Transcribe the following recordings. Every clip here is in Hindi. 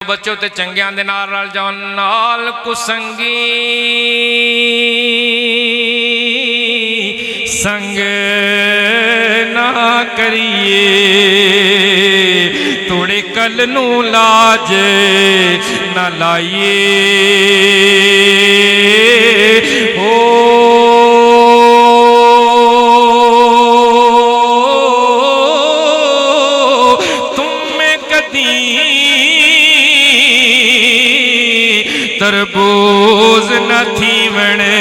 बच्चों ते चंगियां दे नाल रल जाओ, नाल कुसंगी संग ना करिए, तोड़े कल नू लाज ना लाइए। ओ तरबूज न थी वणे,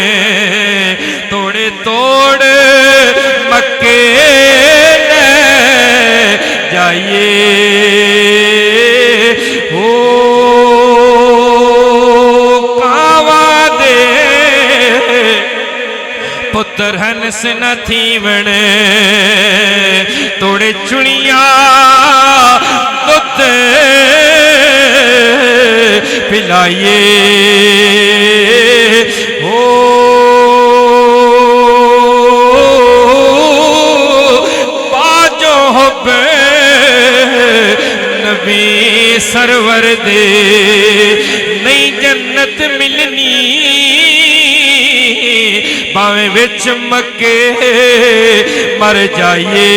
तोड़े तोड़ मक्के जाइए। हो कावा दे पुत्र हंस न थी वणे, तोड़े चुनिया दुध पिलाइए। हो बाजो हुब्बे नबी सरवर दे, नई जन्नत मिलनी भावें विच मक्के मर जाइए।